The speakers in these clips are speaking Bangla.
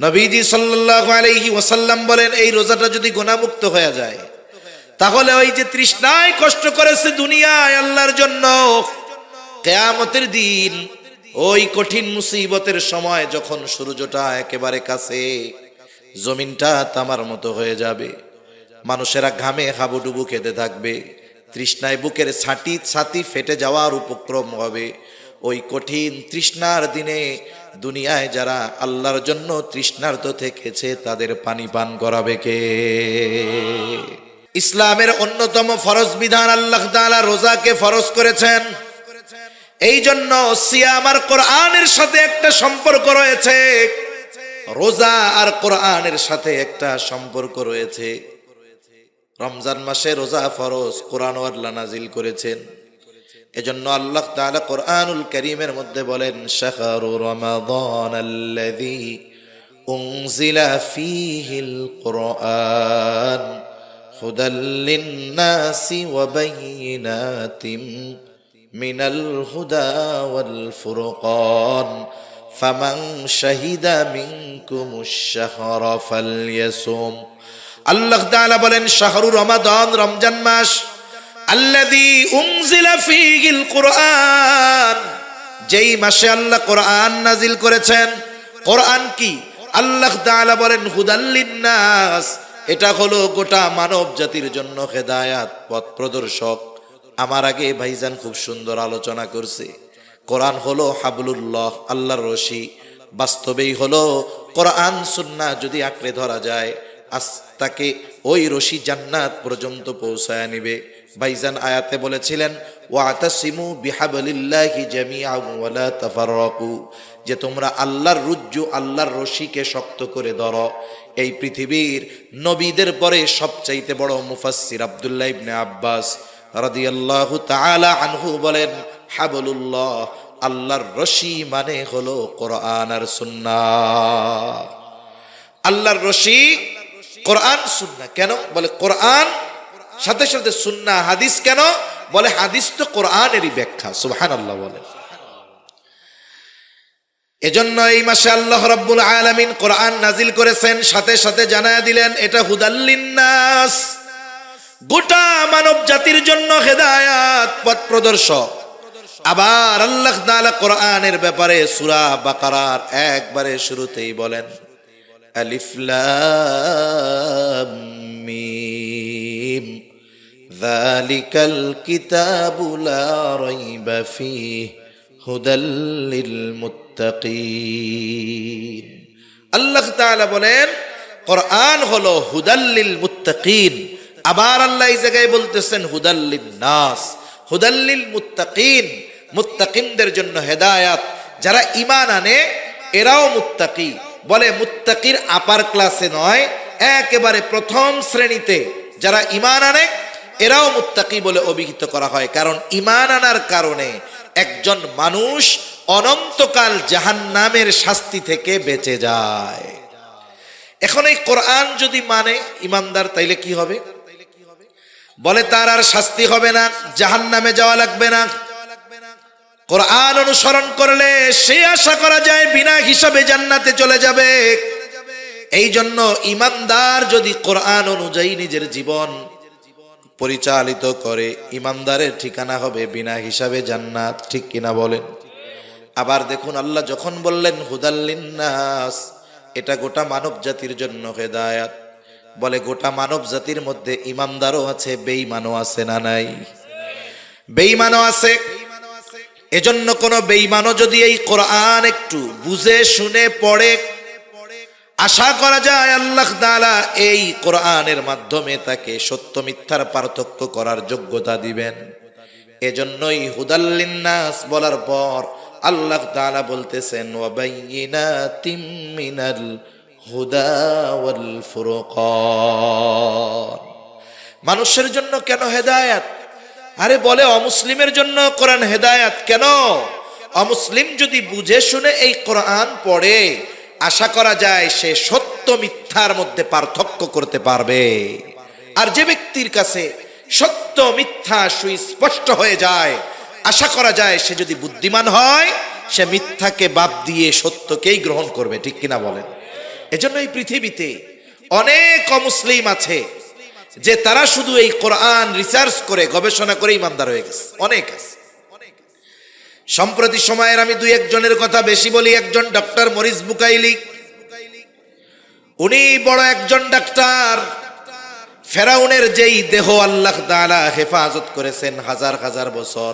নবীজি সাল্লাল্লাহু আলাইহি ওয়াসাল্লাম বলেন, এই রোজাটা যদি গুনাহমুক্ত হয়ে যায়, তাহলে ওই যে তৃষ্ণায় কষ্ট করেছে দুনিয়ায় আল্লাহর জন্য, কিয়ামতের দিন ওই কঠিন মুসিবতের সময় যখন সূর্যটা একেবারে কাছে, জমিনটা তামার মতো হয়ে যাবে, মানুষেরা ঘামে হাবুডুবু খেতে থাকবে, তৃষ্ণায় বুকের ছাতি ফেটে যাওয়ার উপক্রম হবে। ওই কঠিন তৃষ্ণার দিনে দুনিয়ায় যারা আল্লাহর জন্য তৃষ্ণার্ত থেকেছে তাদের পানি পান করাবে কে? ইসলামের অন্যতম ফরজ বিধান আল্লাহ তাআলা রোজাকে ফরজ করেছেন। এই জন্য সিয়াম আর কোরআনের সাথে একটা সম্পর্ক রয়েছে, রোজা আর কোরআনের সাথে একটা সম্পর্ক রয়েছে। রমজান মাসে রোজা ফরজ, কোরআনও আল্লাহ নাজিল করেছেন। এজন্য আল্লাহ তাআলা কোরআনুল কারীমের মধ্যে বলেন, শাহরু রমাদানাল্লাযী উনজিলা ফীহিল কুরআন হুদাল লিন-নাসি ওয়া বায়িনাতিম মিনাল হুদা ওয়াল ফুরকান ফামান শাহিদা মিনকুমুশ শাহরা ফালইয়াসুম। আল্লাহ তাআলা বলেন, শাহরু রমাদান, রমজান মাস, আল্লাযী উনজিলা ফীহিল কুরআন, যেই মাসে আল্লাহ কোরআন নাজিল করেছেন। কোরআন কি? আল্লাহ তাআলা বলেন হুদাল লিন-নাস, এটা হলো গোটা মানব জাতির জন্য হেদায়াত, পথ প্রদর্শক। আমার আগে ভাইজান খুব সুন্দর আলোচনা করছে। কোরআন হলো হাবলুল্লাহ, আল্লাহর রশি। বাস্তবেই হলো কোরআন সুন্নাহ যদি আঁকড়ে ধরা যায়, তাকে ওই রশি জান্নাত পর্যন্ত পৌঁছায় নিবে। ভাইজান আয়াতে বলেছিলেন, ওয়াতাসিমু বিহাবলিল্লাহি জামিআন ওয়া লা তাফাররাকু, যে তোমরা আল্লাহর রুজ্জু, আল্লাহর রশিকে শক্ত করে ধরো। এই পৃথিবীর নবীদের পরে সবচাইতে বড় মুফাসসির আব্দুল্লাহ ইবনে আব্বাস রাদিয়াল্লাহু তাআলা আনহু বলেন, হাবলুল্লাহ, আল্লাহর রশি মানে হলো কোরআন আর সুন্নাহ। আল্লাহর রশি কোরআন সুন্নাহ। কেন বলে কোরআন সাথে সাথে সুন্নাহ, হাদিস কেন বলে হাদিস তো কোরআনেরই ব্যাখ্যা। সুবহানাল্লাহ বলেন। এজন্য এই মাসে আল্লাহ রাব্বুল আলামিন কোরআন নাজিল করেছেন, সাথে সাথে জানায়া দিলেন এটা হুদাল লিন-নাস, গোটা মানব জাতির জন্য হেদায়াত, পথ প্রদর্শক। আবার আল্লাহ তাআলা কোরআনের ব্যাপারে সূরা বাকারার একবারে শুরুতেই বলেন, আলিফ লাম মিম যালিকাল কিতাবু লা রাইবা ফীহি হুদাল লিল মুত্তাকিন। আল্লাহ তাআলা বলেন কোরআন হলো হুদাল লিল মুত্তাকিন। আবার আল্লাহ এই জায়গায় বলতেছেন হুদাল লিন-নাস, হুদাল লিল মুত্তাকিন, মুত্তাকিনদের জন্য হেদায়াত। যারা ঈমান আনে এরাও মুত্তাকি। বলে মুত্তাকির আপার ক্লাসে নয়, একেবারে প্রথম শ্রেণীতে যারা ঈমান আনে এরাও মুত্তাকি বলে অভিহিত করা হয়। কারণ ঈমান আনার কারণে একজন মানুষ অনন্তকাল জাহান্নামের শাস্তি থেকে বেঁচে যায়। এখন এই কোরআন যদি মানে ঈমানদার, তাইলে কি হবে? বলে তার আর শাস্তি হবে না, জাহান্নামে যাওয়া লাগবে না। কোরআন অনুসরণ করলে সে আশা করা যায় বিনা হিসাবে জান্নাতে চলে যাবে। এই জন্য ঈমানদার যদি কোরআন অনুযায়ী নিজের জীবন পরিচালিত করে, ঈমানদারের ঠিকানা হবে বিনা হিসাবে জান্নাত। ঠিক কিনা বলেন? আবার দেখুন আল্লাহ যখন বললেন হুদাল লিন-নাস, এটা গোটা মানব জাতির জন্য হেদায়াত। বলে গোটা মানব জাতির মধ্যে ঈমানদারও আছে, বেঈমানও আছে না নাই? বেঈমানও আছে। এজন্য কোন বেঈমানও যদি এই কোরআন একটু বুঝে শুনে পড়ে, আশা করা যায় আল্লাহ তাআলা এই কোরআনের মাধ্যমে তাকে সত্য মিথ্যার পার্থক্য করার যোগ্যতা দিবেন। এজন্যই হুদাল লিন-নাস বলার পর আল্লাহ তাআলা বলতেছেন ওয়া বায়িনাতিম মিনাল হুদা ওয়াল ফুরকান। মানুষের জন্য কেন হেদায়াত? আরে বলে অমুসলিমের জন্য কোরআন হেদায়াত কেন? অমুসলিম যদি বুঝে শুনে এই কোরআন পড়ে, আশা করা যায় সে সত্য মিথ্যার মধ্যে পার্থক্য করতে পারবে। আর যে ব্যক্তির কাছে সত্য মিথ্যা সুস্পষ্ট হয়ে যায়, আশা করা যায় সে যদি বুদ্ধিমান হয়, সে মিথ্যাকে বাদ দিয়ে সত্যকেই গ্রহণ করবে। ঠিক কিনা বলেন? এজন্য এই পৃথিবীতে অনেক অমুসলিম আছে যে তারা শুধু এই কোরআন রিসার্চ করে গবেষণা করে ইমানদার হয়ে গেছে, অনেক আছে। সম্প্রতি সময়ের আমি দুই একজনের কথা বেশি বলি। একজন ডক্টর মরিস বুকাইলি, উনি বড় একজন ডাক্তার। ফেরাউনের যেই দেহ আল্লাহ তাআলা হেফাজত করেছেন হাজার হাজার বছর,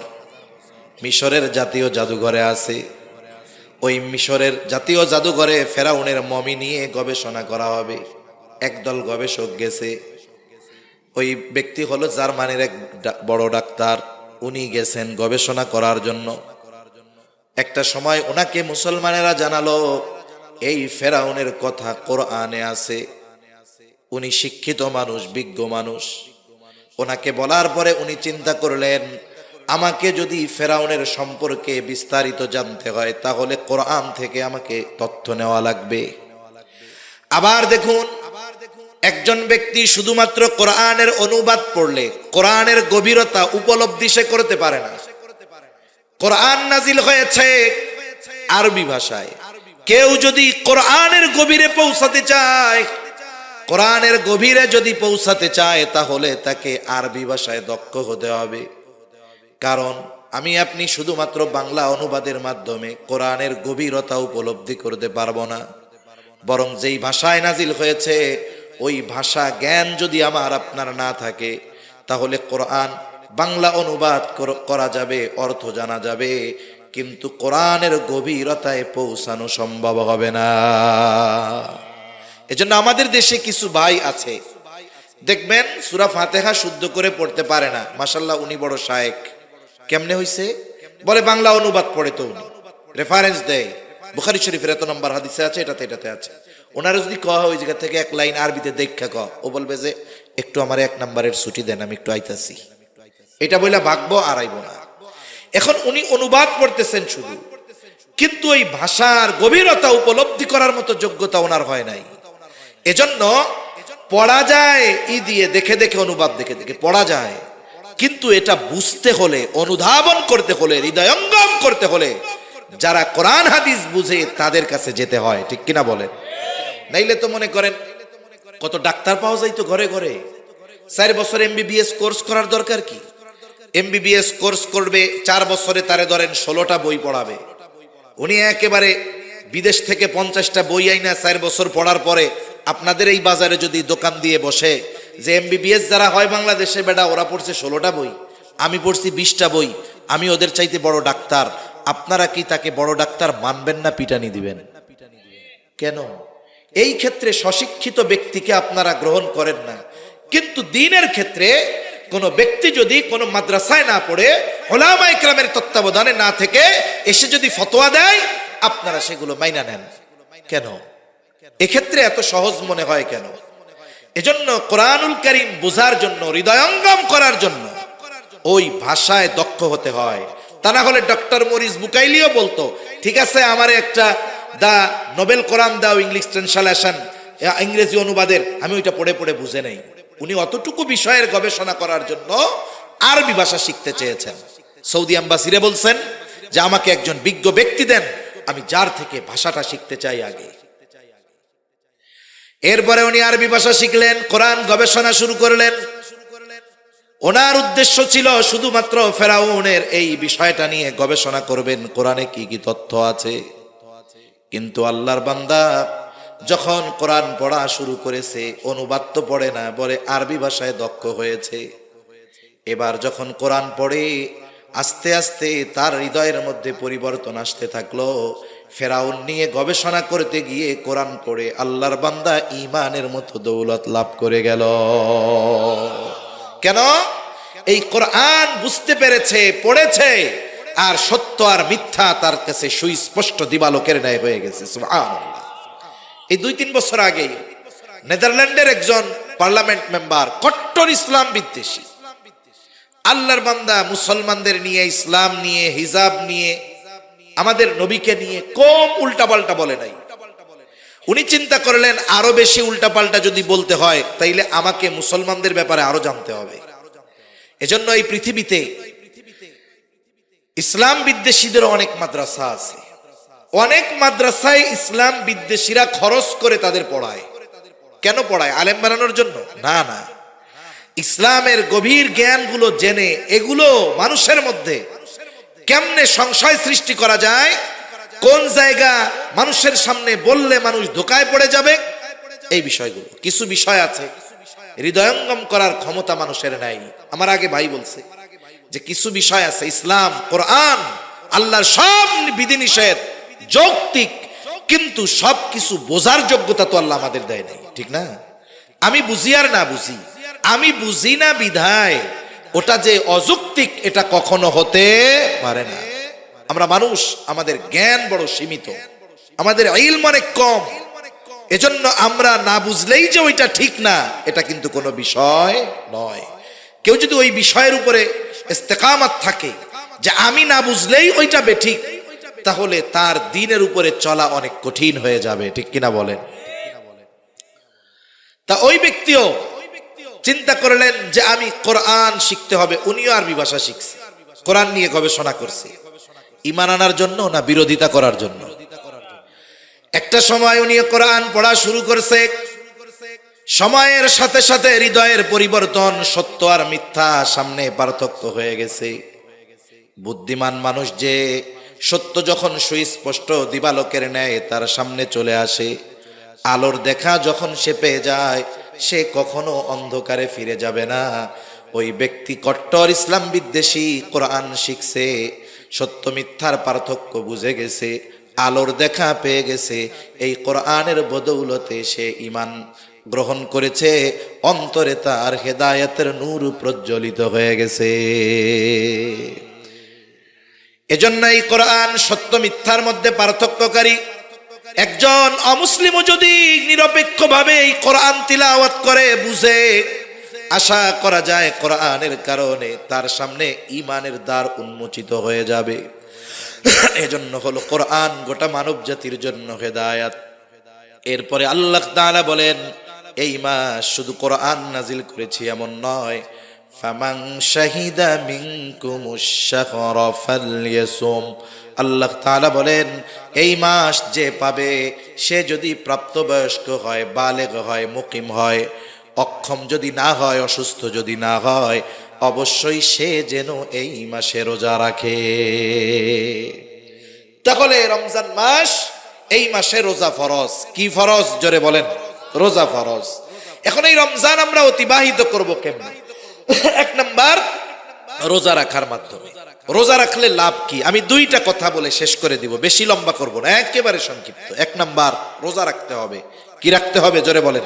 মিশরের জাতীয় জাদুঘরে আছে। ওই মিশরের জাতীয় জাদুঘরে ফেরাউনের মমি নিয়ে গবেষণা করা হবে। একদল গবেষক গেছে। ওই ব্যক্তি হলো জার্মানির এক বড় ডাক্তার, উনি গেছেন গবেষণা করার জন্য। একটা সময় ওনাকে মুসলমানেরা জানালো এই ফেরাউনের কথা কোরআনে আছে। উনি শিক্ষিত মানুষ, বিজ্ঞ মানুষ। ওনাকে বলার পরে উনি চিন্তা করলেন, আমাকে যদি ফেরাউনের সম্পর্কে বিস্তারিত জানতে হয় তাহলে কোরআন থেকে আমাকে তথ্য নেওয়া লাগবে। আবার দেখুন, একজন ব্যক্তি শুধুমাত্র কোরআনের অনুবাদ পড়লে কোরআনের গভীরতা উপলব্ধি সে করতে পারে না। কোরআন নাজিল হয়েছে আরবি ভাষায়। কেউ যদি কোরআনের গভীরে পৌঁছাতে চায়, কোরআনের গভীরে যদি পৌঁছাতে চায় তাহলে তাকে আরবি ভাষায় দক্ষ হতে হবে। কারণ আমি আপনি শুধুমাত্র বাংলা অনুবাদের মাধ্যমে কোরআনের গভীরতা উপলব্ধি করতে পারবো না। বরং যেই ভাষায় নাজিল হয়েছে ওই ভাষা জ্ঞান যদি আমার আপনার না থাকে তাহলে কোরআন বাংলা অনুবাদ করা যাবে, অর্থ জানা যাবে, কিন্তু কোরআনের গভীরতায় পৌঁছানো সম্ভব হবে না। এজন্য আমাদের দেশে কিছু ভাই আছে, দেখবেন সূরা ফাতিহা শুদ্ধ করে পড়তে পারে না। মাশাআল্লাহ, উনি বড় শায়েখ। কেমনে হইছে? বলে বাংলা অনুবাদ পড়ে তো উনি রেফারেন্স দেয়, বুখারী শরীফের এত নম্বর হাদিসে আছে, এটাতে আছে। ওনারা যদি কহ ওই জায়গা থেকে এক লাইন আরবিতে দেখা কহ, ও বলবে যে একটু আমার 1 নম্বরের ছুটি দেন, আমি একটু আইতাছি। এটা বইলা ভাগবো আর আইবো না। এখন উনি অনুবাদ পড়তেছেন শুধু, কিন্তু ওই ভাষার গভীরতা উপলব্ধি করার মতো যোগ্যতা ওনার হয় নাই। এজন্য পড়া যায় ই দিয়ে, দেখে দেখে অনুবাদ দেখে দেখে পড়া যায়, কিন্তু এটা বুঝতে হলে, অনুধাবন করতে হলে, হৃদয়ঙ্গম করতে হলে যারা কোরআন হাদিস বুঝে তাদের কাছে যেতে হয়। ঠিক কিনা বলেন? নাইলে তো মনে করেন কত ডাক্তার পাওয়া যায় তো ঘরে ঘরে। 4 বছর MBBS কোর্স করার দরকার কি? MBBS কোর্স করবে 4 বছরে, তারে ধরেন 16টা বই পড়াবে। উনি একেবারে বিদেশ থেকে 50টা বই আইনা 4 বছর পড়ার পরে আপনাদের এই বাজারে যদি দোকান দিয়ে বসে যে MBBS যারা হয় বাংলাদেশে, বেটা ওরা পড়ছে 16টা বই, আমি পড়ছি 20টা বই, আমি ওদের চাইতে বড় ডাক্তার, আপনারা কি তাকে বড় ডাক্তার মানবেন না পিটানি দিবেন? কেন? এই ক্ষেত্রে স্বশিক্ষিত ব্যক্তিকে আপনারা গ্রহণ করেন না, কিন্তু দ্বীনের ক্ষেত্রে কোন ব্যক্তি যদি কোন মাদ্রাসায় না পড়ে, উলামা ইকরামের তত্ত্বাবধানে না থেকে এসে যদি ফতোয়া দেয়, আপনারা সেগুলো মাইনা নেন কেন? এক্ষেত্রে এত সহজ মনে হয় কেন? এজন্য কোরআনুল কারীম বোঝার জন্য, হৃদয়ঙ্গম করার জন্য ওই ভাষায় দক্ষ হতে হয়। তা না হলে ডক্টর মরিস বুকাইলিও বলতো, ঠিক আছে আমার একটা দা নোবেল কোরআন দাও ইংলিশ ট্রান্সলেশন, ইংরেজি অনুবাদের, আমি ওইটা পড়ে পড়ে বুঝে নেই। উনি অতটুকু বিষয়ের গবেষণা করার জন্য আরবি ভাষা শিখতে চেয়েছেন। সৌদি আম্বাসিরে বলছেন যে আমাকে একজন বিজ্ঞ ব্যক্তি দেন, আমি যার থেকে ভাষাটা শিখতে চাই আগে। এরপরে উনি আরবি ভাষা শিখলেন, কোরআন গবেষণা শুরু করলেন। ওনার উদ্দেশ্য ছিল শুধুমাত্র ফেরাউনের এই বিষয়টা নিয়ে গবেষণা করবেন, কোরআনে কি কি তথ্য আছে। কিন্তু আল্লাহর বান্দা যখন কোরআন পড়া শুরু করেছে, অনুবাদ তো পড়ে না, বলে আরবি ভাষায় দক্ষ হয়েছে। এবার যখন কোরআন পড়ে আস্তে আস্তে তার হৃদয়ের মধ্যে পরিবর্তন আসতে থাকলো। ফেরাউন নিয়ে গবেষণা করতে গিয়ে কোরআন পড়ে আল্লাহর বান্দা ঈমানের মতো দৌলত লাভ করে গেল। কেন? এই কোরআন বুঝতে পেরেছে, পড়েছে, আর সত্য আর মিথ্যা তার কাছে সুস্পষ্ট দিবালোকের ন্যায় হয়ে গেছে। সুবহানাল্লাহ। এই 2-3 বছর আগেই নেদারল্যান্ডের একজন পার্লামেন্ট মেম্বার, কট্টর ইসলাম বিদ্বেষী, আল্লাহর বান্দা মুসলমানদের নিয়ে, ইসলাম নিয়ে, হিজাব নিয়ে, আমাদের নবীকে নিয়ে কম উল্টাপাল্টা বলে নাই। উনি চিন্তা করলেন আরো বেশি উল্টাপাল্টা যদি বলতে হয় তাইলে আমাকে মুসলমানদের ব্যাপারে আরো জানতে হবে। এজন্য এই পৃথিবীতে ইসলাম বিদ্বেষীদের অনেক মাদ্রাসা আছে, অনেক মাদ্রাসায় ইসলাম বিদ্বেষীরা খরচ করে তাদের পড়ায়। কেন পড়ায়? আলেম বানানোর জন্য? না না, ইসলামের গভীর জ্ঞানগুলো জেনে এগুলো মানুষের মধ্যে কেমনে সংশয় সৃষ্টি করা যায়, কোন জায়গা মানুষের সামনে বললে মানুষ ধোঁকায় পড়ে যাবে, এই বিষয়গুলো। কিছু বিষয় আছে হৃদয়ঙ্গম করার ক্ষমতা মানুষের নাই। আমার আগে ভাই বলছে যে কিছু বিষয় আছে, ইসলাম, কোরআন, আল্লাহর সব বিধিনিষেধ যৌক্তিক, কিন্তু সব কিছু বোঝার যোগ্যতা তো আল্লাহ আমাদের দেয় নাই, ঠিক না? আমি বুঝি আর না বুঝি, আমি বুঝি না বিধায় ওটা যে অযৌক্তিক এটা কখনো হতে পারে না। আমরা মানুষ, আমাদের জ্ঞান বড় সীমিত, আমাদের ইলম অনেক কম, এজন্য আমরা না বুঝলেই যে ওইটা ঠিক না এটা কিন্তু কোনো বিষয় নয়। কেউ যদি ওই বিষয়ের উপরে ইস্তেকামাত থাকে যে আমি না বুঝলেই ওইটা বেঠিক, তাহলে তার দ্বীনের উপরে চলা অনেক কঠিন হয়ে যাবে, ঠিক কিনা বলেন? তা ওই ব্যক্তিও চিন্তা করলেন যে আমি কোরআন শিখতে হবে। উনিও আরবি ভাষা শিখছে, কোরআন নিয়ে গবেষণা করছে, ঈমান আনার জন্য না বিরোধিতা করার জন্য? একটা সময় উনি কোরআন পড়া শুরু করছে। সময়ের সাথে সাথে হৃদয়ের পরিবর্তন, সত্য আর মিথ্যা সামনে পার্থক্য হয়ে গেছে। বুদ্ধিমান মানুষ যে সত্য যখন সুস্পষ্ট দিবালোকের ন্যায় তার সামনে চলে আসে, আলোর দেখা যখন সে পেয়ে যায়, সে কখনো অন্ধকারে ফিরে যাবে না। ওই ব্যক্তি কট্টর ইসলাম বিদ্বেষী, কোরআন শিখছে, সত্য মিথ্যার পার্থক্য বুঝে গেছে, আলোর দেখা পেয়ে গেছে, এই কোরআনের বদৌলতে সে ঈমান গ্রহণ করেছে, অন্তরে তার হেদায়েতের নূর প্রজ্বলিত হয়ে গেছে। এজন্য এই কোরআন সত্য মিথ্যার মধ্যে পার্থক্যকারী। একজন অমুসলিমও যদি নিরপেক্ষভাবে এই কোরআন তিলাওয়াত করে, বুঝে, আশা করা যায় কোরআনের কারণে তার সামনে ঈমানের দ্বার উন্মোচিত হয়ে যাবে। এজন্য হলো কোরআন গোটা মানব জাতির জন্য হেদায়াত। এরপরে আল্লাহ তাআলা বলেন, এই মাস শুধু কোরআন নাজিল করেছি এমন নয়, ফামান শাহিদা মিনকুমুশ শাহরা ফালইয়াসুম। আল্লাহ তাআলা বলেন, এই মাস যে পাবে সে যদি প্রাপ্তবয়স্ক হয়, বালেগ হয়, মুকিম হয়, অক্ষম যদি না হয়, অসুস্থ যদি না হয়, অবশ্যই সে যেন এই মাসে রোজা রাখে। তাহলে রমজান মাস, এই মাসে রোজা ফরজ। কি ফরজ? জোরে বলেন। রোজা ফরজ। এখন এই রমজান আমরা অতিবাহিত করব কেমনে? এক নাম্বার, রোজা রাখার মাধ্যমে। রোজা রাখলে লাভ কি? আমি দুইটা কথা বলে শেষ করে দিব, বেশি লম্বা করব না, একেবারে সংক্ষিপ্ত। এক নাম্বার, রোজা রাখতে হবে। কি রাখতে হবে? জোরে বলেন।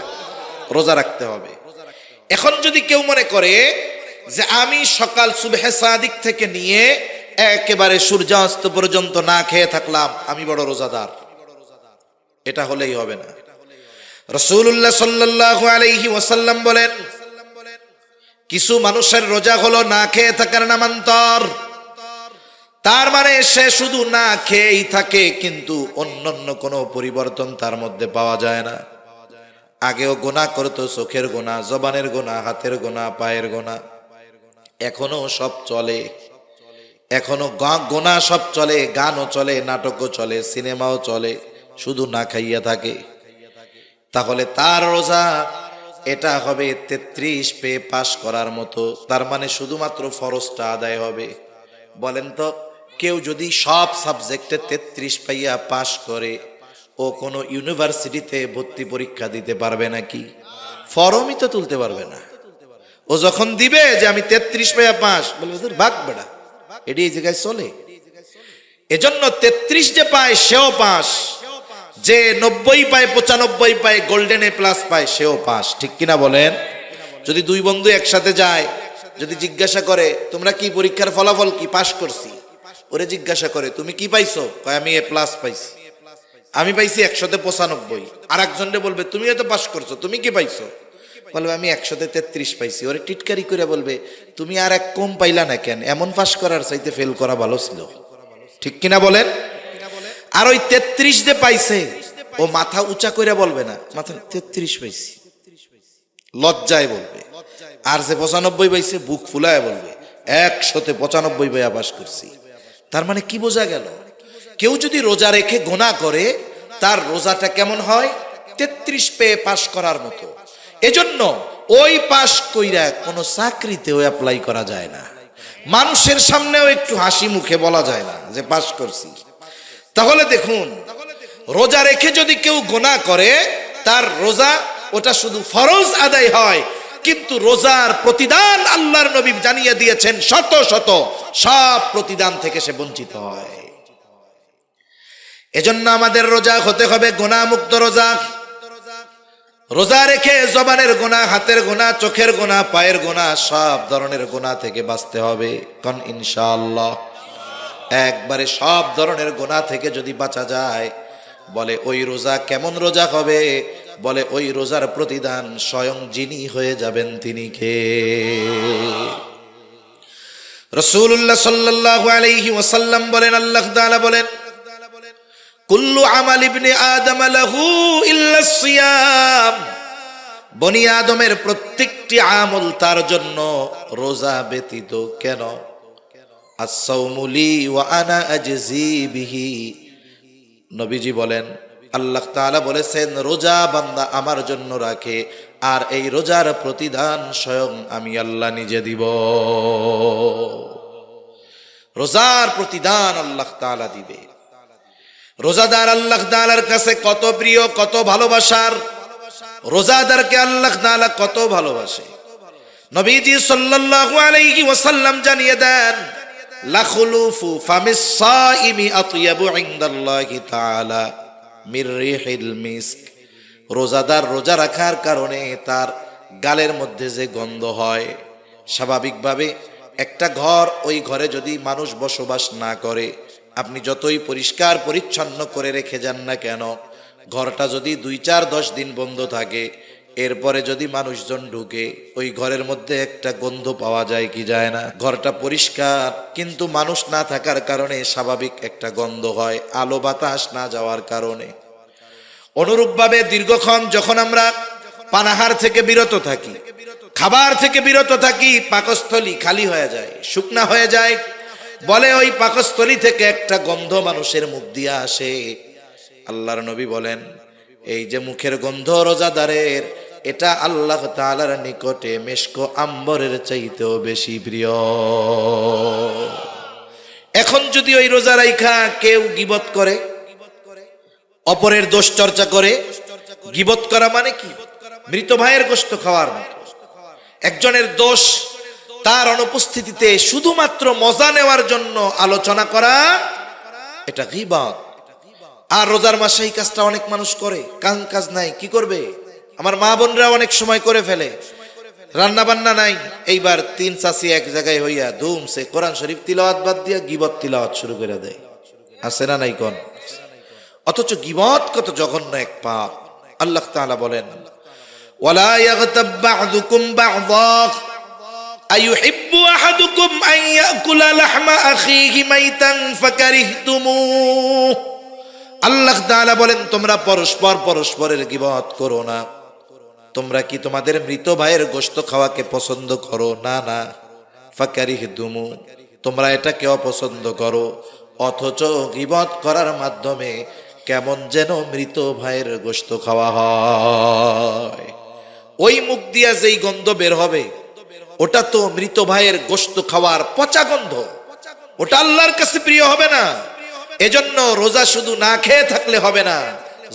রোজা রাখতে হবে। এখন যদি কেউ মনে করে যে আমি সকাল সুবহে সাদিক থেকে নিয়ে একেবারে সূর্যাস্ত পর্যন্ত না খেয়ে থাকলাম, আমি বড় রোজাদার, এটা হলেই হবে না। রাসূলুল্লাহ সাল্লাল্লাহু আলাইহি ওয়াসাল্লাম বলেন, কিছু মানুষের রোজা হলো না খেয়ে থাকার নামান্তর। তার মানে সে শুধু না খেয়েই থাকে, কিন্তু অন্যান্য কোনো পরিবর্তন তার মধ্যে পাওয়া যায় না। আগেও গুনাহ করতো, চোখের গুনাহ, জবানের গুনাহ, হাতের গুনাহ, পায়ের গুনাহ, এখনো সব চলে, এখনো গুনাহ সব চলে, গানও চলে, নাটকও চলে, সিনেমাও চলে, শুধু না খাইয়া থাকে। তাহলে তার রোজা এটা হবে 33 পেয়ে পাশ করার মতো। তার মানে শুধুমাত্র ফরজটা আদায় হবে। বলেন তো, কেউ যদি সব সাবজেক্টে 33 পাইয়া পাশ করে, ও কোনো ইউনিভার্সিটিতে ভর্তি পরীক্ষা দিতে পারবে নাকি? ফর্মই তো তুলতে পারবে না। ও যখন দিবে যে আমি 33 পাইয়া পাস, বলবে তোর ভাগ বেড়া, এটি এই জায়গায় চলে। এজন্য 33 যে পায় সেও পাস, যে 90 পায়, 95 পায়, গোল্ডেন এ প্লাস পায়, সেও পাস, ঠিক কিনা বলেন? যদি দুই বন্ধু একসাথে যায়, যদি জিজ্ঞাসা করে তোমরা কি পরীক্ষার ফলাফল কি, পাস করছি, ওরে জিজ্ঞাসা করে তুমি কি পাইছো, কয় আমি এ প্লাস পাইছি, আমি পাইছি 100-95। আর একজনরে বলবে তুমি তো পাস করছো, তুমি কি পাইছো, বলবে আমি 133 পাইছি। ওরে টিটকারি করে বলবে তুমি আর এক কম পাইলা না কেন, এমন পাস করার চাইতে ফেল করা ভালো ছিল, ঠিক কিনা বলেন? আর ওই 33 যে পাইছে, ও মাথা উঁচা করে বলবে না মাথা 33 পাইছি, লজ্জায় বলবে। আর যে 95 পাইছে বুক ফুলায় বলবে 195 পাইয়া পাস করছি। তার মানে কি বোঝা গেল? কেউ যদি রোজা রেখে গুনাহ করে তার রোজাটা কেমন হয়? 33 পেয়ে পাশ করার মতো। এজন্য ওই পাশ কইরা কোনো চাকরিতেও অ্যাপ্লাই করা যায় না, মানুষের সামনেও একটু হাসি মুখে বলা যায় না যে পাশ করছি। তাহলে দেখুন, রোজা রেখে যদি কেউ গুনাহ করে তার রোজা ওটা শুধু ফরজ আদায় হয়, কিন্তু রোজার প্রতিদান আল্লাহর নবী জানিয়ে দিয়েছেন শত শত, সব প্রতিদান থেকে সে বঞ্চিত হয়। এজন্য আমাদের রোজা হতে হবে গুনাহ মুক্ত রোজা। রোজা রেখে জবানের গুনাহ, হাতের গুনাহ, চোখের গুনাহ, পায়ের গুনাহ, সব ধরনের গুনাহ থেকে বাঁচতে হবে। কোন ইনশাআল্লাহ। একবারে সব ধরনের গুনাহ থেকে যদি বাঁচা যায়, বলে ওই রোজা কেমন রোজা হবে? বলে ওই রোজার প্রতিদান স্বয়ং যিনি হয়ে যাবেন তিনি কে? রাসূলুল্লাহ সাল্লাল্লাহু আলাইহি ওয়াসাল্লাম বলেন, আল্লাহ তাআলা বলেন, কুল্লু আমাল ইবনে আদম লাহু ইল্লা সিয়াম। বনি আদমের প্রত্যেকটি আমল তার জন্য, রোজা ব্যতীত। কেন? আস-সাওমু লি ওয়া আনা আজজি বিহি। নবীজি বলেন, আল্লাহ তাআলা বলেছেন রোজা বান্দা আমার জন্য রাখে, আর এই রোজার প্রতিদান স্বয়ং আমি আল্লাহ নিজে দিব। রোজার প্রতিদান আল্লাহ তাআলা দিবে। রোজাদার আল্লাহ তাআলার কাছে কত প্রিয়, কত ভালোবাসার। রোজাদারকে আল্লাহ তাআলা কত ভালোবাসে। নবীজি সাল্লাল্লাহু আলাইহি ওয়াসাল্লাম জানিয়ে দেন, লাখুলুফু ফামিস সাইমি আতয়াবু ইনদাল্লাহি তাআলা মির রিহিল মিস্ক। রোজাদার রোজা রাখার কারণে তার গালের মধ্যে যে গন্ধ হয়, স্বাভাবিকভাবে একটা ঘর, ওই ঘরে যদি মানুষ বসবাস না করে, আপনি যতই পরিষ্কার পরিচ্ছন্ন করে রেখে যান না কেন, ঘরটা যদি 2-4-10 দিন বন্ধ থাকে, এরপরে যদি মানুষজন ঢুকে, ওই ঘরের মধ্যে একটা গন্ধ পাওয়া যায় কি যায় না? ঘরটা পরিষ্কার কিন্তু মানুষ না থাকার কারণে স্বাভাবিক একটা গন্ধ হয়, আলো বাতাস না যাওয়ার কারণে। অনুরূপভাবে দীর্ঘক্ষণ যখন আমরা পানাহার থেকে বিরত থাকি, খাবার থেকে বিরত থাকি, পাকস্থলী খালি হয়ে যায়, শুকনা হয়ে যায়, বলে ওই পাকস্থলী থেকে একটা গন্ধ মানুষের মুখ দিয়ে আসে। আল্লাহর নবী বলেন, এই যে মুখের গন্ধ রোজাদারের, এটা আল্লাহ তাআলার নিকটে মেশকো আম্বরের চাইতেও বেশি প্রিয়। এখন যদি ওই রোজা রাইখা কেউ গীবত করে, অপরের দোষ চর্চা করে, গীবত করা মানে কি? মৃত ভাইয়ের গোশত খাওয়ার মতো। একজনের দোষ তার অনুপস্থিতিতে শুধুমাত্র মজা নেওয়ার জন্য আলোচনা করা, এটা গীবত। আর রোজার মাসে এই কাজটা অনেক মানুষ করে, কাজ নাই, কি করবে? আমার মা বোনরা অনেক সময় করে ফেলে, রান্না বান্না নাই, এইবার 3 চাচি এক জায়গায় হইয়া ধুমসে কোরআন শরীফ তিলাওয়াত বাদ দিয়া গীবত তিলাওয়াত শুরু করে দেয়। আছে না নাই কোন? অথচ গীবত কত জঘন্য এক পাপ। আল্লাহ তাআলা বলেন, ওয়ালা ইয়াগতাব বা'দুকুম বা'দা আইয়ুহিব্বু আহাদুকুম আন ইয়াকুলা লাহমা আখিহি মাইতান ফাকারিহতুমুহ। আল্লাহ তাআলা বলেন, তোমরা পরস্পরের গীবত করো না। তোমরা কি তোমাদের মৃত ভাইয়ের গোশত খাওয়াকে পছন্দ করো? না না। ফাকারিহতুমু, তোমরা এটাকে অপছন্দ করো, অথচ গীবত করার মাধ্যমে কেমন যেন মৃত ভাইয়ের গোশত খাওয়া হয়। ওই মুখ দিয়া যেই গন্ধ বের হবে, ওটা তো মৃত ভাইয়ের গোশত খাওয়ার পচা গন্ধ, ওটা আল্লাহর কাছে প্রিয় হবে না। এজন্য রোজা শুধু না খেয়ে থাকলে হবে না,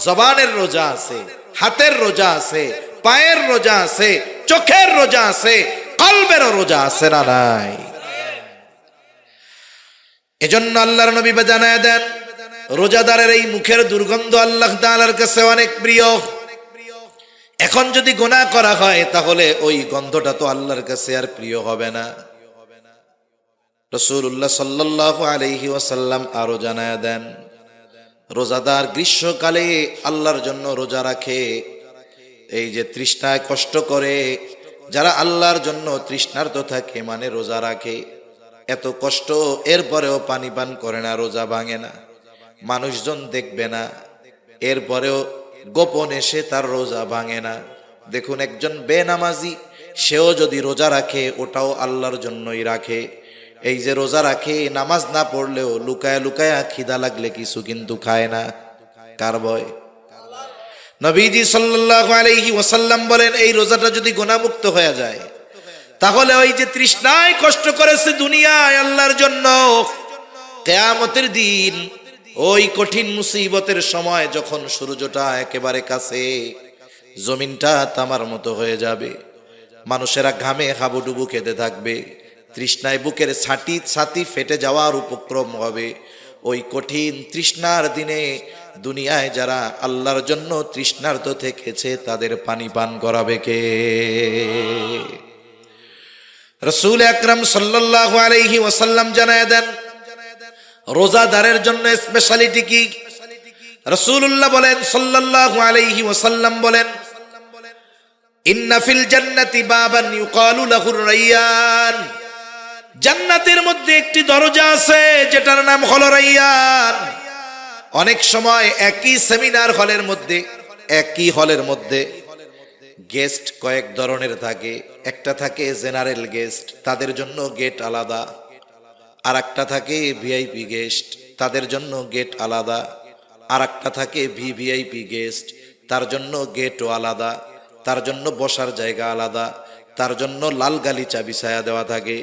জবানের রোজা আছে, হাতের রোজা আছে, পায়ের রোজা আছে, চোখের রোজা আছে, কলবেরও রোজা আছে না নাই? এজন্য আল্লাহর নবী জানায় দেন, রোজাদারের এই মুখের দুর্গন্ধ আল্লাহ তাআলার কাছে অনেক প্রিয়। এখন যদি গুনাহ করা হয়, তাহলে ওই গন্ধটা তো আল্লাহর কাছে আর প্রিয় হবে না। রাসূলুল্লাহ সাল্লাল্লাহু আলাইহি ওয়াসাল্লাম আরো জানায় দেন, রোজাদার গ্রীষ্মকালে আল্লাহর জন্য রোজা রাখে, এই যে তৃষ্ণায় কষ্ট করে, যারা আল্লাহর জন্য তৃষ্ণার্ত থাকে মানে রোজা রাখে, এত কষ্ট এরপরেও পানি পান করে না, রোজা ভাঙে না, মানুষজন দেখবে না, এরপরেও গোপনে সে তার রোজা ভাঙে না। দেখুন, একজন বেনামাজি সেও যদি রোজা রাখে, ওটাও আল্লাহর জন্যই রাখে। এই যে রোজা রাখে, নামাজ না পড়লেও লুকায়া লুকায়া খিদা লাগলে কিছু কিন্তু খায় না। কার ভয়? নবীজি সাল্লাল্লাহু আলাইহি ওয়াসাল্লাম বলেন, এই রোজাটা যদি গুনাহমুক্ত হয়ে যায়, তাহলে ওই যে তৃষ্ণায় কষ্ট করেছে দুনিয়ায় আল্লাহর জন্য, কিয়ামতের দিন ওই কঠিন মুসিবতের সময় যখন সূর্যটা একেবারে কাছে, জমিনটা তামার মতো হয়ে যাবে, মানুষেরা ঘামে হাবুডুবু খেতে থাকবে, তৃষ্ণায় বুকের ছাতি ফেটে যাওয়ার উপক্রম হবে। ওই কঠিন তৃষ্ণার দিনে দুনিয়ায় যারা আল্লাহর জন্য তৃষ্ণার্ত থেকেছে তাদের পানি পান করাবে কে? রাসূল আকরাম সাল্লাল্লাহু আলাইহি ওয়াসাল্লাম জানায় দেন, রোজাদারের জন্য স্পেশালিটি কি? রাসূলুল্লাহ বলেন সাল্লাল্লাহু আলাইহি ওয়াসাল্লাম বলেন, ইন্না ফিল জান্নাতি বাবান ইউকালু লাহুর রায়্যান, জান্নাতের মধ্যে একটি দরজা আছে যেটার নাম হলো রায়্যান। অনেক সময় একই সেমিনার হলের মধ্যে, একই হলের মধ্যে গেস্ট কয়েক ধরনের থাকে। একটা থাকে জেনারেল গেস্ট, তাদের জন্য গেট আলাদা। আর একটা থাকে ভিআইপি গেস্ট, তাদের জন্য গেট আলাদা। আর একটা থাকে ভিভিআইপি গেস্ট, তার জন্য গেটও আলাদা, তার জন্য বসার জায়গা আলাদা, তার জন্য লাল গালিচা বিছায়া দেওয়া থাকে।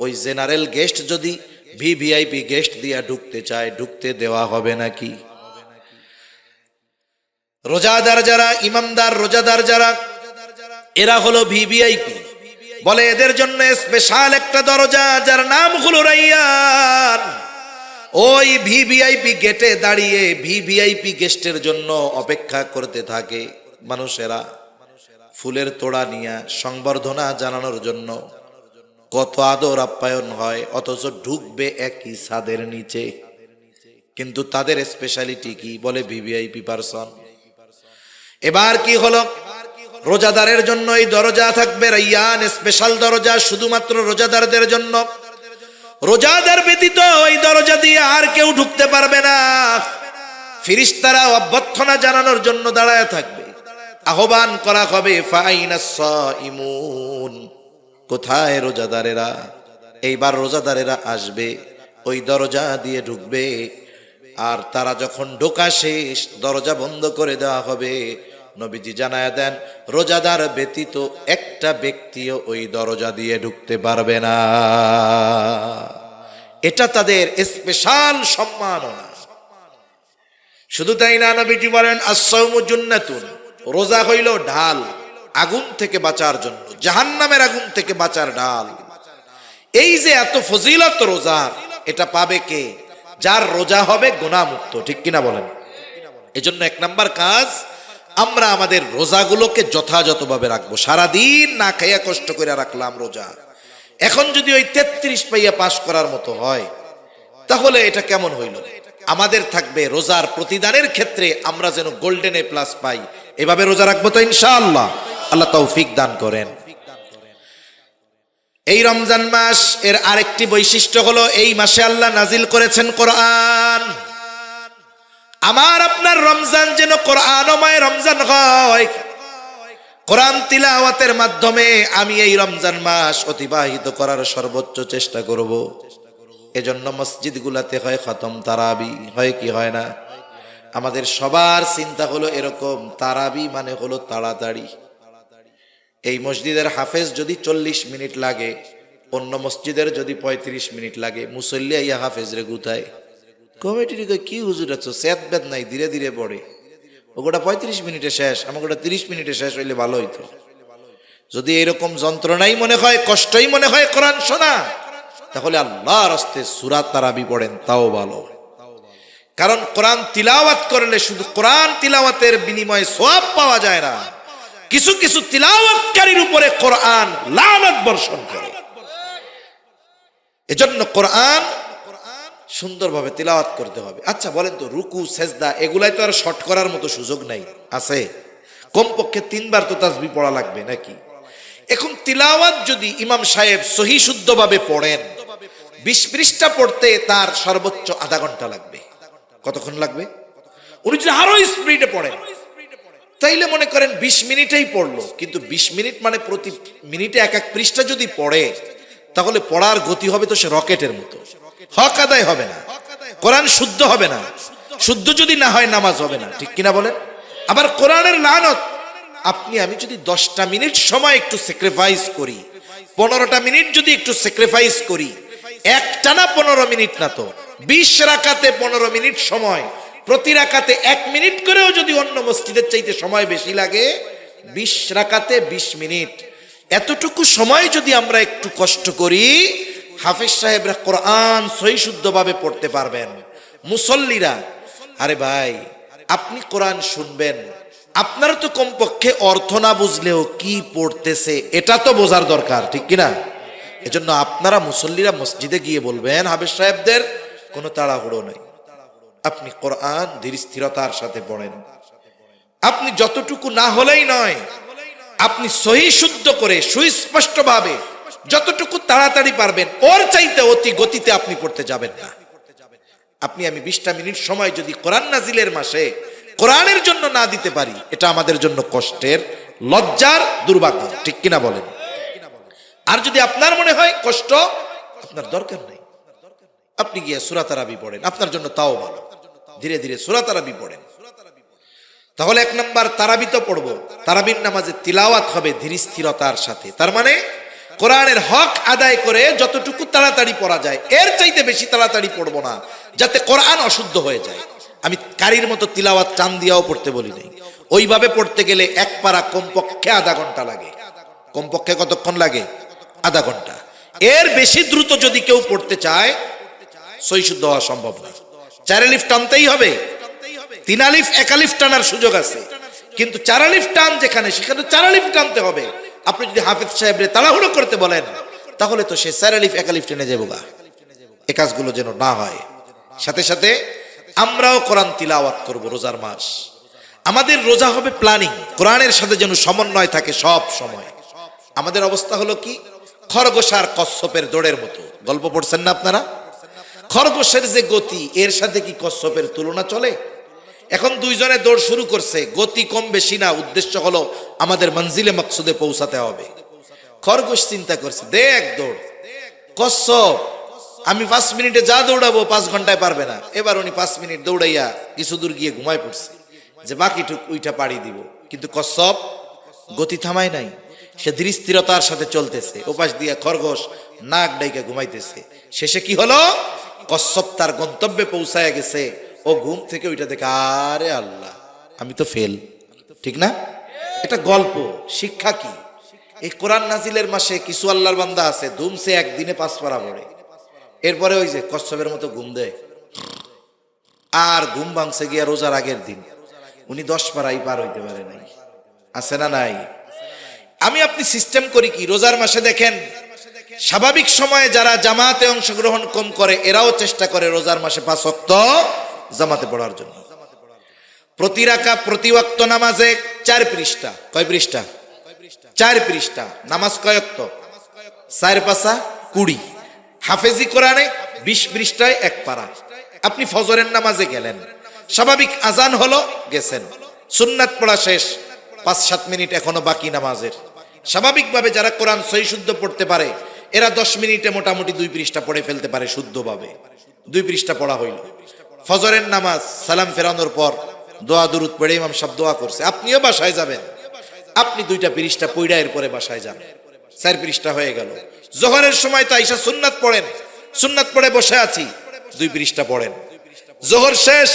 ওই জেনারেল গেস্ট যদি ভিভিআইপি গেস্ট দিয়া ঢুকতে চায়, ঢুকতে দেওয়া হবে নাকি? রোজাদার যারা, ইমানদার রোজাদার যারা, এরা হলো ভিভিআইপি। বলে এদের জন্য স্পেশাল একটা দরজা যার নাম হলো রায়্যান। ওই ভিভিআইপি গেটে দাঁড়িয়ে ভিভিআইপি গেস্টের জন্য অপেক্ষা করতে থাকে মানুষেরা, ফুলের তোড়া নিয়ে সংবর্ধনা জানানোর জন্য। কত আদর আপ্যায়ন হয়, অথচ ঢুকবে একই ছাদের নিচে। কিন্তু তাদের স্পেশালিটি কি? বলে ভিভিআইপি পারসন। এবার কি হলো? রোজাদারের জন্য এই দরজা থাকবে রায়্যান, স্পেশাল দরজা শুধুমাত্র রোজাদারদের জন্য। রোজাদার ব্যতীত ওই দরজা দিয়ে আর কেউ ঢুকতে পারবে না। ফেরেশতারা অভ্যর্থনা জানানোর জন্য দাঁড়ায় থাকবে, আহ্বান করা হবে, ফাইনাস সাইমুন, কোথায় রোজাদারেরা? এইবার রোজাদারেরা আসবে, ওই দরজা দিয়ে ঢুকবে। আর তারা যখন ঢোকা শেষ, দরজা বন্ধ করে দেওয়া হবে। নবীজি জানায়া দেন, রোজাদার ব্যতীত একটা ব্যক্তিও ওই দরজা দিয়ে ঢুকতে পারবে না। এটা তাদের স্পেশাল সম্মাননা। শুধু তাই না, নবীজি বলেন, আস-সাওমু জুন্নাতুন, রোজা হইল ঢাল, আগুন থেকে বাঁচার জন্য, জাহান্নামের আগুন থেকে বাঁচার ঢাল। এই যে এত ফজিলত রোজার, এটা পাবে কে? যার রোজা হবে গুনাহমুক্ত। ঠিক কিনা বলেন? এজন্য এক নাম্বার কাজ, আমরা আমাদের রোজাগুলোকে যথাযথভাবে রাখবো। সারাদিন না খাইয়া কষ্ট করে রাখলাম রোজা, এখন যদি ওই 33 পাইয়া পাশ করার মতো হয়, তাহলে এটা কেমন হইল? আমাদের থাকবে রোজার প্রতিদানের ক্ষেত্রে আমরা যেন গোল্ডেন এ প্লাস পাই। এভাবে রোজা রাখবো তো ইনশাআল্লাহ। আল্লাহ তৌফিক দান করেন। এই রমজান মাস এর আরেকটি বৈশিষ্ট্য হলো, এই মাসে আল্লাহ নাজিল করেছেন কোরআন। আমার আপনার রমজান যেন কোরআনময় রমজান হয়। কোরআন তিলাওয়াতের মাধ্যমে আমি এই রমজান মাস অতিবাহিত করার সর্বোচ্চ চেষ্টা করব। এজন্য মসজিদগুলাতে হয় খতম তারাবি, হয় কি হয় না? আমাদের সবার চিন্তা হলো এরকম, তারাবি মানে হলো তাড়াতাড়ি। এই মসজিদের হাফেজ যদি 40 মিনিট লাগে, অন্য মসজিদের যদি 35 মিনিট লাগে, মুসল্লি আইয়া হাফেজ রে গুতায়। কমিটির কি হুজুর আছো, সেদ বেদ নাই, ধীরে ধীরে পড়ে, ওটা 35 মিনিটে শেষ, আমাকে ওটা 30 মিনিটে শেষ হইলে ভালো হইতো। যদি এরকম যন্ত্রণাই মনে হয়, কষ্টই মনে হয় কোরআন শোনা, তাহলে আল্লাহর রাস্তে সূরা তারাবি পড়েন, তাও ভালো। কারণ কোরআন তিলাওয়াত করলে শুধু কোরআন তিলাওয়াতের বিনিময়ে সওয়াব পাওয়া যায় না, কিছু কিছু তিলাওয়াতকারীর উপরে কোরআন লানত বর্ষণ করে। এজন্য কোরআন সুন্দরভাবে তিলাওয়াত করতে হবে। আচ্ছা বলেন তো, রুকু সেজদা এগুলাই তো আর শর্ট করার মতো সুযোগ নাই, আছে? কমপক্ষে 3 বার তো তাসবিহ পড়া লাগবে নাকি? এখন তিলাওয়াত যদি ইমাম সাহেব সহি শুদ্ধভাবে পড়েন, 20 পৃষ্ঠা পড়তে তার সর্বোচ্চ আধা ঘন্টা লাগবে। কতক্ষণ লাগবে? উনি যদি আরো স্পিডে পড়েন, তাইলে মনে করেন 20 মিনিটেই পড়লো, কিন্তু 20 মিনিট মানে প্রতি মিনিটে এক এক পৃষ্ঠা যদি পড়ে, তাহলে পড়ার গতি হবে তো সে রকেটের মতো, হক আদায় হবে না, কোরআন শুদ্ধ হবে না, শুদ্ধ যদি না হয় নামাজ হবে না, ঠিক কিনা বলেন? আবার কোরআনের লানত, আপনি আমি যদি 10টা মিনিট সময় একটু স্যাক্রিফাইস করি, 15টা মিনিট যদি একটু স্যাক্রিফাইস করি, একটানা 15 মিনিট না তো 20 রাকাতে 15 মিনিট সময়, প্রতি রাকাতে 1 মিনিট করেও যদি অন্য মসজিদের চাইতে সময় বেশি লাগে, 20 রাকাতে 20 মিনিট, এতটুকু সময় যদি আমরা একটু কষ্ট করি, হাফেজ সাহেবরা কোরআন সহি শুদ্ধভাবে পড়তে পারবেন। মুসল্লিরা, আরে ভাই আপনি কোরআন শুনবেন, আপনার তো কমপক্ষে অর্থ না বুঝলেও কি পড়তেছে এটা তো বোঝার দরকার, ঠিক কিনা? এজন্য আপনারা মুসল্লিরা মসজিদে গিয়ে বলবেন হাফেজ সাহেবদের কোনো তাড়াহুড়ো নেই, আপনি কোরআন ধীর স্থিরতার সাথে পড়েন। আপনি যতটুকু না হলেই নয়, আপনি সহি শুদ্ধ করে সুস্পষ্টভাবে যতটুকু তাড়াতাড়ি পারবেন ওর চাইতে অতি গতিতে আপনি পড়তে যাবেন না। আপনি আমি 20টা মিনিট সময় যদি কোরআন নাজিলের মাসে কোরআনের জন্য না দিতে পারি, এটা আমাদের জন্য কষ্টের, লজ্জার, দুর্ভাগ্য, ঠিক কিনা বলেন? আর যদি আপনার মনে হয় কষ্ট, আপনার দরকার নেই, আপনি গিয়ে সূরা তারাবি পড়েন, আপনার জন্য তাও ভালো, ধীরে ধীরে সূরা তারাবি পড়েন। তাহলে 1 নাম্বার তারাবি তো পড়বো, তারাবির নামাজে তিলাওয়াত হবে ধীর স্থিরতার সাথে, তার মানে কোরআনের হক আদায় করে যতটুকু তাড়াতাড়ি পড়া যায় এর চাইতে বেশি তাড়াতাড়ি পড়বো না, যাতে কোরআন অশুদ্ধ হয়ে যায়। আমি কারির মতো তিলাওয়াত টান দিয়াও পড়তে বলি নাই, ওইভাবে পড়তে গেলে 1 পারা কমপক্ষে আধা ঘন্টা লাগে। কমপক্ষে কতক্ষণ লাগে? আধা ঘন্টা। এর বেশি দ্রুত যদি কেউ পড়তে চায়, সহি শুদ্ধ হওয়া সম্ভব না। 4 আলিফ টানতেই হবে, 3 আলিফ 1 আলিফ টানার সুযোগ আছে, কিন্তু 4 আলিফ টান যেখানে, সেখানে 4 আলিফ টানতে হবে। আপনি যদি হাফেজ সাহেবরে তাড়াহুড়ো করতে বলেন, তাহলে তো সে 4 আলিফ 1 আলিফ টেনে যাবো গা। এ কাজগুলো যেন না হয়। সাথে সাথে আমরাও কোরআন তিলাওয়াত করব রোজার মাস। আমাদের রোজা হবে প্ল্যানিং, কোরআনের সাথে যেন সমন্বয় থাকে সব সময়। আমাদের অবস্থা হলো কি, খরগোশ আর কচ্ছপের দৌড়ের মতো। গল্প পড়ছেন না আপনারা? খরগোশের যে গতি, এর সাথে কি কচ্ছপের তুলনা চলে? এখন দুইজনে দৌড় শুরু করছে, গতি কম বেশি না, উদ্দেশ্য হলো আমাদের মঞ্জিলে মকসুদে পৌঁছাতে হবে। খরগোশ চিন্তা করছে, দে এক দৌড়। কচ্ছপ, আমি 5 মিনিটে যা দৌড়াবো 5 ঘন্টায় পারবে না। এবার উনি 5 মিনিট দৌড়াইয়া কিছু দূর গিয়ে ঘুমায় পড়ছে, যে বাকিটুক উইটা পাড়ি দিব। কিন্তু কচ্ছপ গতি থামায় নাই, সে ধীর স্থিরতার সাথে চলতেছে। ওপাশ দিয়া খরগোশ নাক ডাইকা ঘুমাইতেছে। শেষে কি হলো, কচ্ছপ তার গন্তব্যে পৌঁছায় গেছে। ও ঘুম থেকে ওইটা দেখে, আরে আল্লাহ, আমি তো ফেল। ঠিক না? এটা গল্প। শিক্ষা কি? এই কোরআন নাজিলের মাসে কিছু আল্লাহর বান্দা আছে, ধুমসে একদিনে 5 পারা পড়ে, এরপরে ওই যে কচ্ছপের মতো ঘুম দেয়। আর ঘুম ভাঙছে গিয়া রোজার আগের দিন, উনি 10 পারাই পার হইতে পারে নাই। আছে না নাই? আমি আপনি সিস্টেম করি কি, রোজার মাসে দেখেন স্বাভাবিক সময়ে যারা জামাতে অংশগ্রহণ কম করে, এরাও চেষ্টা করে রোজার মাসে 5 ওয়াক্ত জামাতে পড়ার জন্য। প্রতি রাকাত প্রতি ওয়াক্ত নামাজে 4 পৃষ্ঠা। কয় পৃষ্ঠা? 4 পৃষ্ঠা। নামাজ কয় ওয়াক্ত? 4 পাঁচা 20। হাফেজি কোরআনে 20 পৃষ্ঠায় 1 পারা। আপনি ফজরের নামাজে গেলেন, স্বাভাবিক আজান হলো, গেছেন, সুন্নাত পড়া শেষ, 5-7 মিনিট এখনো বাকি নামাজের। স্বাভাবিকভাবে যারা কোরআন সহি শুদ্ধ পড়তে পারে, এরা 10 মিনিটে মোটামুটি 2 পৃষ্ঠা পড়ে ফেলতে পারে শুদ্ধভাবে। 2 পৃষ্ঠা পড়া হইল। ফজরের নামাজ সালাম ফেরানোর পর দোয়া দুরুদ পড়ে ইমাম সাহেব দোয়া করছে, আপনিও বাসায় যাবেন, আপনি 2টা পৃষ্ঠা পড়া এর পরে বাসায় যান, 4 পৃষ্ঠা হয়ে গেল। জোহরের সময় তো আইসা সুন্নাত পড়েন, সুন্নাত পড়ে বসে আছি, 2 পৃষ্ঠা পড়েন। জোহর শেষ,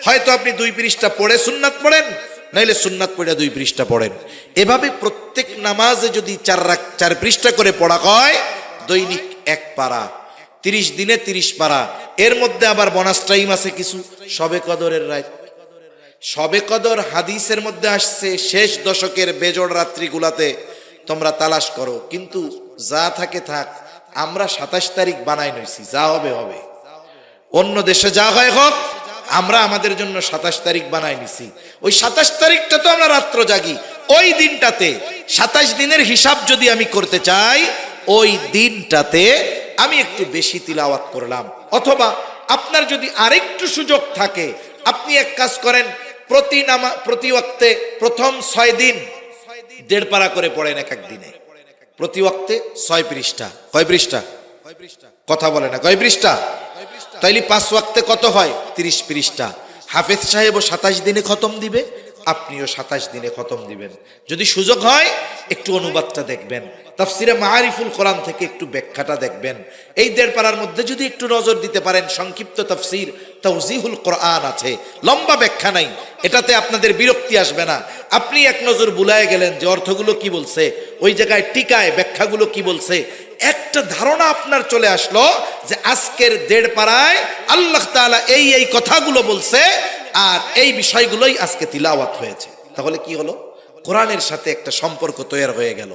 হয়তো আপনি 2 পৃষ্ঠা পড়ে সুন্নাত পড়েন, নাইলে সুন্নাত পড়ে 2 পৃষ্ঠা পড়েন। এভাবে প্রত্যেক নামাজে যদি 4 পৃষ্ঠা করে পড়া হয়, দৈনিক 1 পারা, 30 দিনে 30 পারা। এর মধ্যে আবার বোনাস টাইম আছে কিছু, শবে কদরের রাত। শবে কদর হাদিসের মধ্যে আসছে, শেষ দশকের বেজোড় রাত্রিগুলাতে তোমরা তালাশ করো। কিন্তু যা থাকে থাক, আমরা 27 তারিখ বানাই নইছি, যা হবে হবে। অন্য দেশে যা হয় হোক, আমরা আমাদের জন্য 27 তারিখ বানাই নিছি। ওই 27 তারিখটা তো আমরা রাত্র জাগি। ওই দিনটাতে 27 দিনের হিসাব যদি আমি করতে চাই, ওই দিনটাতে আমি একটু বেশি তিলাওয়াত করলাম। অথবা আপনার যদি আরেকটু সুযোগ থাকে, আপনি এক কাজ করেন, প্রতি ওয়াক্তে প্রথম 6 দিন 1.5 পারা করে পড়েন এক এক দিনে। প্রতি ওয়াক্তে 6 পৃষ্ঠা। কয় পৃষ্ঠা? কথা বলে না, কয় পৃষ্ঠা? তাইলে 5 ওয়াক্তে কত হয়? 30 পৃষ্ঠা। হাফেজ সাহেবও 27 দিনে খতম দিবে, আপনিও 27 দিনে খতম দিবেন। যদি সুযোগ হয় একটু অনুবাদটা দেখবেন, তাফসিরে মাআরিফুল কোরআন থেকে একটু ব্যাখ্যাটা দেখবেন। এই 1.5 পারার মধ্যে যদি একটু নজর দিতে পারেন, সংক্ষিপ্ত তাফসির তাওজিহুল কোরআন আছে, লম্বা ব্যাখ্যা নাই, এটাতে আপনাদের বিরক্তি আসবে না। আপনি এক নজর বুলায় গেলেন যে অর্থগুলো কি বলছে, ওই জায়গায় টিকায় ব্যাখ্যাগুলো কি বলছে, একটা ধারণা আপনার চলে আসলো যে আজকের 1.5 পারায় আল্লাহ তাআলা এই কথাগুলো বলছে আর এই বিষয়গুলোই আজকে তিলাওয়াত হয়েছে। তাহলে কি হলো? কোরআনের সাথে একটা সম্পর্ক তৈরি হয়ে গেল।